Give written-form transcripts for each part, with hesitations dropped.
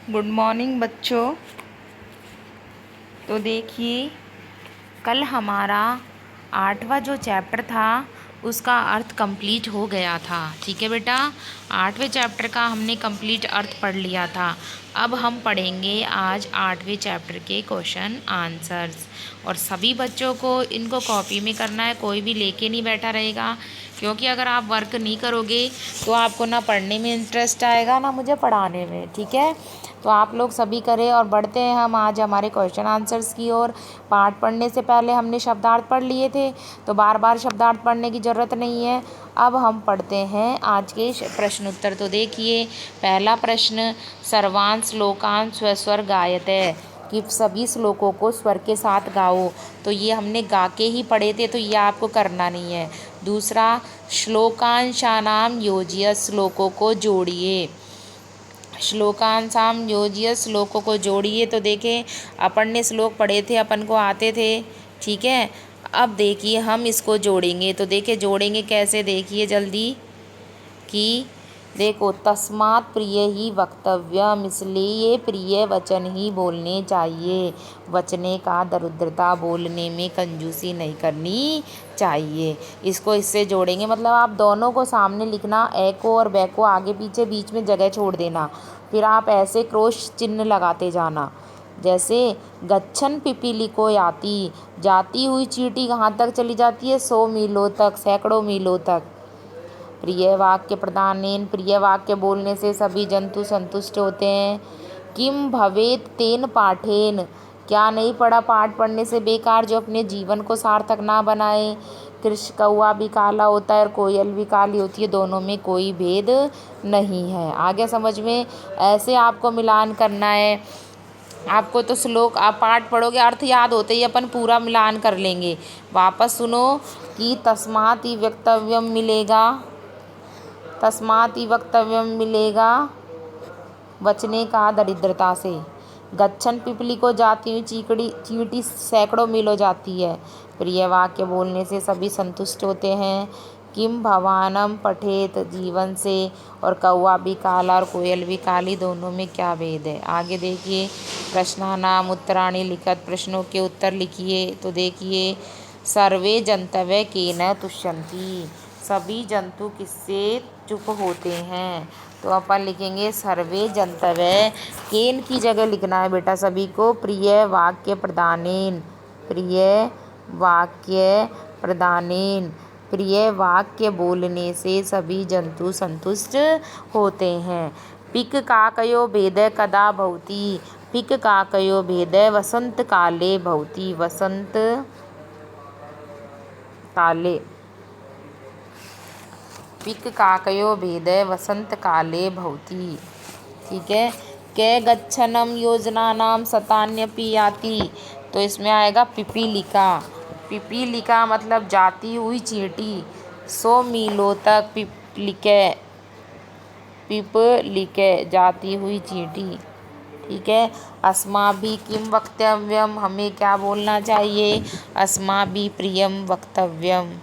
Good morning बच्चों। तो देखिए, कल हमारा 8वां जो चैप्टर था उसका अर्थ कंप्लीट हो गया था। ठीक है बेटा, 8वें चैप्टर का हमने कंप्लीट अर्थ पढ़ लिया था। अब हम पढ़ेंगे आज 8वें चैप्टर के क्वेश्चन आंसर्स। और सभी बच्चों को इनको कॉपी में करना है, कोई भी लेके नहीं बैठा रहेगा, क्योंकि अगर आप वर्क नहीं करोगे तो आपको ना पढ़ने में इंटरेस्ट आएगा ना मुझे पढ़ाने में। ठीक है, तो आप लोग सभी करें। और बढ़ते हैं हम आज हमारे क्वेश्चन आंसर्स की ओर। पाठ पढ़ने से पहले हमने शब्दार्थ पढ़ लिए थे, तो बार बार शब्दार्थ पढ़ने की ज़रूरत नहीं है। अब हम पढ़ते हैं आज के प्रश्न उत्तर। तो देखिए, पहला प्रश्न, सर्वान् श्लोकान् स्वस्वर गायते, कि सभी श्लोकों को स्वर के साथ गाओ। तो ये हमने गा के ही पढ़े थे, तो ये आपको करना नहीं है। दूसरा, श्लोकांशानाम योज्य, श्लोकों को जोड़िए। श्लोकांशाम योज्य, श्लोकों को जोड़िए। तो देखें, अपन ने श्लोक पढ़े थे, अपन को आते थे। ठीक है, अब देखिए हम इसको जोड़ेंगे। तो देखिए जोड़ेंगे कैसे, देखिए जल्दी। कि देखो, तस्मात् प्रिय ही वक्तव्यम, इसलिए प्रिय वचन ही बोलने चाहिए। वचने का दरिद्रता, बोलने में कंजूसी नहीं करनी चाहिए। इसको इससे जोड़ेंगे, मतलब आप दोनों को सामने लिखना, ए को और बै को आगे पीछे, बीच में जगह छोड़ देना। फिर आप ऐसे क्रॉस चिन्ह लगाते जाना। जैसे गच्छन पिपीलिको याति, जाती हुई चींटी कहाँ तक चली जाती है? 100 मीलों तक, सैकड़ों मीलों तक। प्रिय वाक्य प्रदानेन, प्रिय वाक्य बोलने से सभी जंतु संतुष्ट होते हैं। किम भवेत तेन पाठेन, क्या नहीं पढ़ा? पाठ पढ़ने से बेकार, जो अपने जीवन को सार्थक ना बनाए। कृष्ण, कौआ भी काला होता है और कोयल भी काली होती है, दोनों में कोई भेद नहीं है। आगे समझ में? ऐसे आपको मिलान करना है। आपको तो श्लोक, आप पाठ पढ़ोगे, अर्थ याद होते ही अपन पूरा मिलान कर लेंगे। वापस सुनो कि तस्मात् ही वक्तव्यम मिलेगा, तस्मात् ही वक्तव्यम मिलेगा वचने का दरिद्रता से। गच्छन पिपली को, जाती हुई चींटी सैकड़ों मीलों जाती है। प्रिय वाक्य बोलने से सभी संतुष्ट होते हैं। किम भवानम पठेत, जीवन से। और कौआ भी काला और कोयल भी काली, दोनों में क्या भेद है? आगे देखिए, प्रश्नानाम उत्तराणि लिखत, प्रश्नों के उत्तर लिखिए। तो देखिए, सर्वे जंतवः केन तुष्यन्ति, सभी जंतु किससे चुप होते हैं? तो अपन लिखेंगे सर्वे जंतवः, केन की जगह लिखना है बेटा सभी को, प्रिय वाक्य प्रदानेन, प्रिय वाक्य प्रदानेन। प्रिय वाक्य बोलने से सभी जंतु संतुष्ट होते हैं। पिक काकयो भेदः कदा भवति, पिक काकयो भेदः वसंत काले भवति, वसंत काले। पिक काकयो भेदः वसंत काले भवति। ठीक है, कै गच्छनम योजनानाम शतान्यपि याति, तो इसमें आएगा पिपीलिका। पिपीलिका मतलब जाती हुई चींटी, 100 मीलों तक पिपलिके, पिपलिके जाती हुई चींटी। ठीक है, अस्माभिः किम वक्तव्यम, हमें क्या बोलना चाहिए? अस्माभिः प्रियम वक्तव्यम।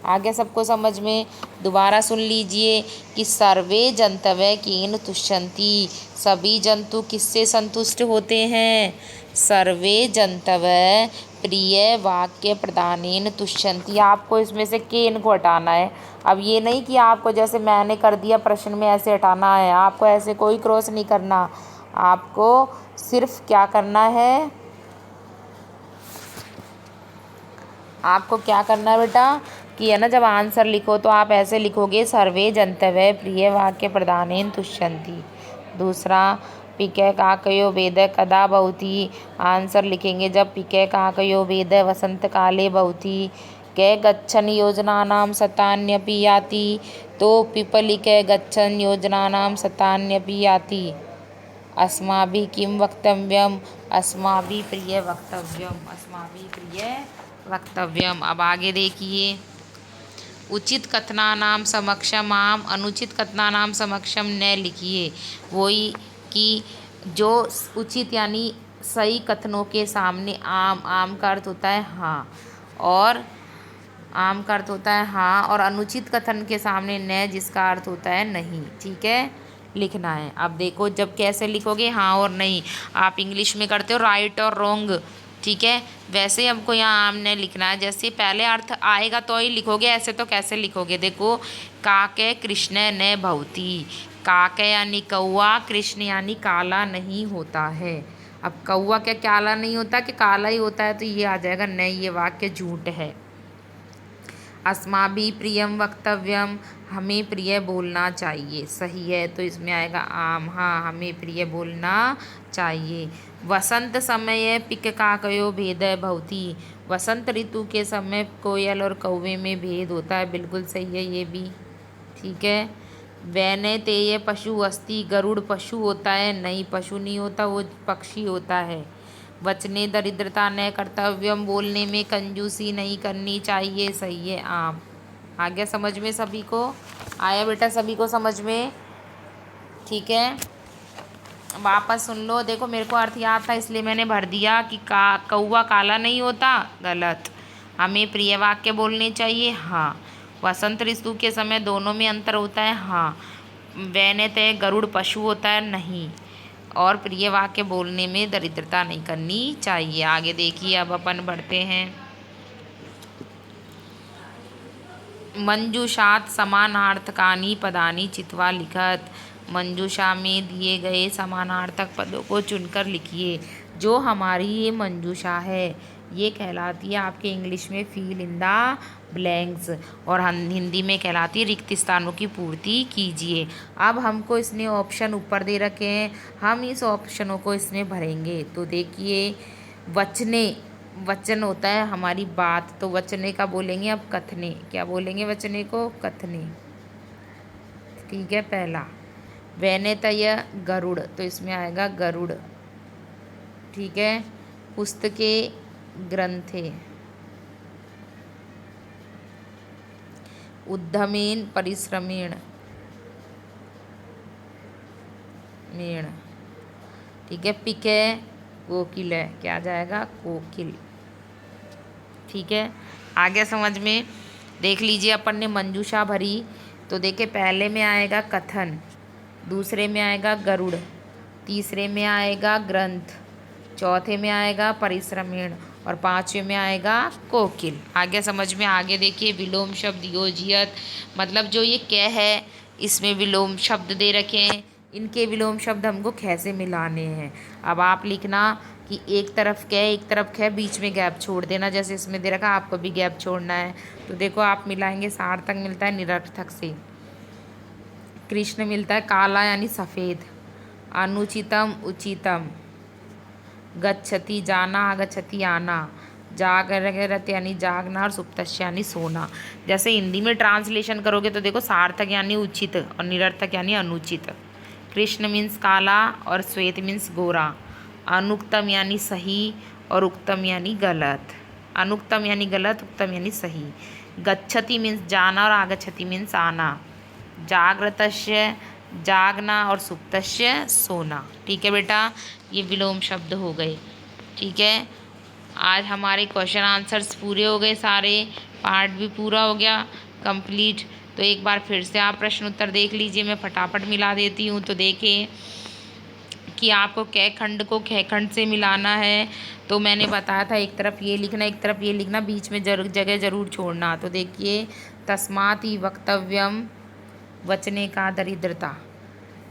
आगे सबको समझ में? दोबारा सुन लीजिए कि सर्वे जंतवः केन तुष्यन्ति, सभी जंतु किससे संतुष्ट होते हैं? सर्वे जंतवः प्रिय वाक्य प्रदानेन तुष्यन्ति। आपको इसमें से केन को हटाना है। अब ये नहीं कि आपको जैसे मैंने कर दिया प्रश्न में ऐसे हटाना है, आपको ऐसे कोई क्रॉस नहीं करना। आपको सिर्फ क्या करना है? आपको क्या करना है बेटा कि है ना, जब आंसर लिखो तो आप ऐसे लिखोगे, सर्वे जंतवः प्रिय वाक्य प्रदानेन तुष्यन्ति। दूसरा, पिकै काकयो भेदः कदा भवति, आंसर लिखेंगे जब पिकै काकयो भेदः वसंत काले भवति। कै गच्छन योजनानां शतान्यपि याति, तो पिपलिकै गच्छन योजनानां शतान्यपि याति। अस्माभिः किं वक्तव्यम, अस्माभिः प्रिय वक्तव्यम, अस्माभिः प्रिय वक्तव्यम। अब आगे देखिए, उचित कथनानाम समक्षम आम, अनुचित कथनानाम समक्षम न लिखिए। वही कि जो उचित यानी सही कथनों के सामने आम, आम का अर्थ होता है हाँ, और आम का अर्थ होता है हाँ, और अनुचित कथन के सामने न, जिसका अर्थ होता है नहीं। ठीक है, लिखना है। अब देखो जब कैसे लिखोगे, हाँ और नहीं, आप इंग्लिश में करते हो राइट और रॉन्ग, ठीक है, वैसे हमको यहाँ हमने लिखना है। जैसे पहले अर्थ आएगा तो ही लिखोगे, ऐसे तो कैसे लिखोगे। देखो काके कृष्ण ने भवती, काके यानी कौआ, कृष्ण यानी काला नहीं होता है। अब कौआ क्या काला नहीं होता कि काला ही होता है, तो ये आ जाएगा नहीं, ये वाक्य झूठ है। अस्माभि प्रियम वक्तव्यम, हमें प्रिय बोलना चाहिए, सही है, तो इसमें आएगा आम, हाँ हमें प्रिय बोलना चाहिए। वसंत समय पिक काकयो भेद भवती, वसंत ऋतु के समय कोयल और कौवे में भेद होता है, बिल्कुल सही है ये भी, ठीक है। वैने तेय पशु अस्ति, गरुड़ पशु होता है, नहीं पशु नहीं होता, वो पक्षी होता है। वचने दरिद्रता न कर्तव्यम, बोलने में कंजूसी नहीं करनी चाहिए, सही है आम। आ गया समझ में सभी को, आया बेटा सभी को समझ में, ठीक है। वापस सुन लो, देखो मेरे को अर्थ याद था इसलिए मैंने भर दिया कि कौवा काला नहीं होता, गलत। हमें प्रिय वाक्य बोलने चाहिए, हाँ। वसंत ऋतु के समय दोनों में अंतर होता है, हाँ। वैने तय गरुड़ पशु होता है, नहीं। और प्रिय वाक्य बोलने में दरिद्रता नहीं करनी चाहिए। आगे देखिए, अब अपन बढ़ते हैं। मंजूषात समानार्थकानि पदानि चित्वा लिखत, मंजूषा में दिए गए समानार्थक पदों को चुनकर लिखिए। जो हमारी ये मंजूषा है ये कहलाती है आपके इंग्लिश में फिल इन द ब्लैंक्स, और हिंदी में कहलाती है रिक्त स्थानों की पूर्ति कीजिए। अब हमको इसने ऑप्शन ऊपर दे रखे हैं, हम इस ऑप्शनों को इसमें भरेंगे। तो देखिए वचने, वचन होता है हमारी बात, तो वचने का बोलेंगे अब कथने, क्या बोलेंगे वचने को, कथने, ठीक है। पहला वैनेतय गरुड़, तो इसमें आएगा गरुड़, ठीक है। पुस्तके ग्रंथे, उद्यमेन परिश्रमेण मेण, ठीक है। पिके कोकिल है, क्या आ जाएगा, कोकिल, ठीक है। आगे समझ में, देख लीजिए अपन ने मंजूषा भरी, तो देखिए पहले में आएगा कथन, दूसरे में आएगा गरुड़, तीसरे में आएगा ग्रंथ, चौथे में आएगा परिश्रमेण, और पांचवें में आएगा कोकिल। आगे समझ में, आगे देखिए विलोम शब्द योजियत, मतलब जो ये कै है इसमें विलोम शब्द दे रखे हैं, इनके विलोम शब्द हमको खे से मिलाने हैं। अब आप लिखना कि एक तरफ कै एक तरफ खे, बीच में गैप छोड़ देना, जैसे इसमें दे रखा आपको भी गैप छोड़ना है। तो देखो आप मिलाएंगे, सार्थक मिलता है निरर्थक से, कृष्ण मिलता है काला यानी सफ़ेद, अनुचितम उचितम, गच्छति जाना, आगच्छति आना, जागरत यानी जागना, और सुप्तस्य यानी सोना। जैसे हिंदी में ट्रांसलेशन करोगे तो देखो सार्थक यानी उचित और निरर्थक यानी अनुचित। कृष्ण मीन्स काला और श्वेत मीन्स गोरा, अनुक्तम यानी सही और उक्तम यानी गलत, अनुक्तम यानी गलत, उक्तम यानी सही। गच्छति मीन्स जाना और आगच्छति मीन्स आना, जागृतस्य जागना और सुप्तस्य सोना, ठीक है बेटा, ये विलोम शब्द हो गए, ठीक है। आज हमारे क्वेश्चन आंसर्स पूरे हो गए, सारे पार्ट भी पूरा हो गया कंप्लीट। तो एक बार फिर से आप प्रश्न उत्तर देख लीजिए, मैं फटाफट मिला देती हूँ। तो देखिए कि आपको कै खंड को खे खंड से मिलाना है, तो मैंने बताया था एक तरफ ये लिखना एक तरफ ये लिखना, बीच में जगह ज़रूर छोड़ना। तो देखिए तस्मात् ही वक्तव्यम, वचने का दरिद्रता,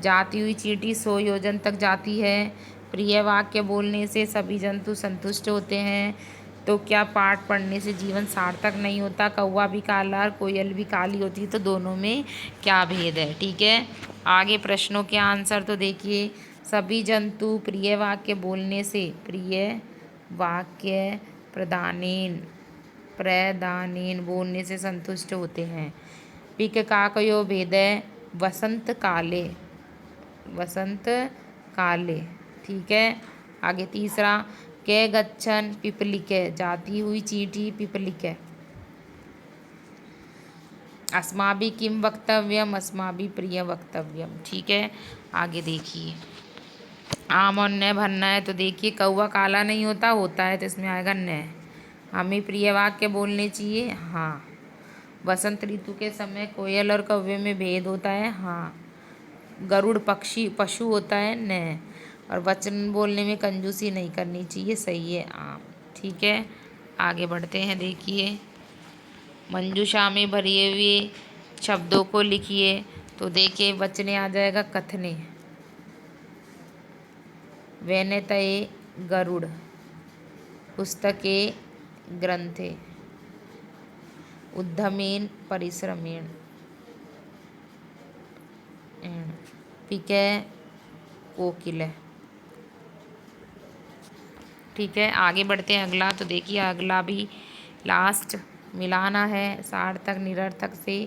जाती हुई चींटी 100 योजन तक जाती है, प्रिय वाक्य बोलने से सभी जंतु संतुष्ट होते हैं, तो क्या पाठ पढ़ने से जीवन सार्थक नहीं होता, कौवा भी काला और कोयल भी काली होती है, तो दोनों में क्या भेद है, ठीक है। आगे प्रश्नों के आंसर तो देखिए, सभी जंतु प्रिय वाक्य बोलने से, प्रिय वाक्य प्रदानेन बोलने से संतुष्ट होते हैं। पिक काकयो भेदय वसंत काले, ठीक है। आगे तीसरा, कै गच्छन पिपलिके, जाती हुई चींटी पिपलिके। अस्माभि किम वक्तव्यम, अस्माभि प्रिय वक्तव्यम, ठीक है। आगे देखिए आम और न भरना है, तो देखिए कौवा काला नहीं होता, होता है, तो इसमें आएगा न। हमें प्रिय वाक्य बोलने चाहिए, हाँ। वसंत ऋतु के समय कोयल और कौवे में भेद होता है, हाँ। गरुड़ पक्षी पशु होता है न। और वचन बोलने में कंजूसी नहीं करनी चाहिए, सही है आम। ठीक है, आगे बढ़ते हैं। देखिए, मंजूषा में भरे हुए शब्दों को लिखिए। तो देखिए वचने आ जाएगा कथने, वैनतये गरुड़, पुस्तके ग्रंथे, उद्यमेन परिश्रमेण, पिके कोकिल। ठीक है, आगे बढ़ते हैं अगला। तो देखिए अगला भी लास्ट मिलाना है सार्थक निरर्थक से,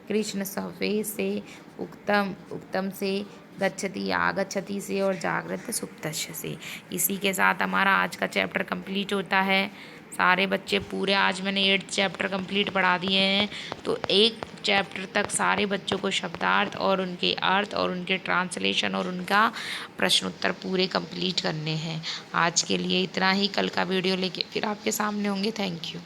कृष्ण सफे से, उक्तम उक्तम से, गच्छति आगच्छति से, और जागृत सुप्तस्य से। इसी के साथ हमारा आज का चैप्टर कंप्लीट होता है। सारे बच्चे पूरे, आज मैंने 8 चैप्टर कंप्लीट पढ़ा दिए हैं। तो एक चैप्टर तक सारे बच्चों को शब्दार्थ और उनके अर्थ और उनके ट्रांसलेशन और उनका प्रश्न उत्तर पूरे कंप्लीट करने हैं। आज के लिए इतना ही, कल का वीडियो लेके फिर आपके सामने होंगे। Thank you.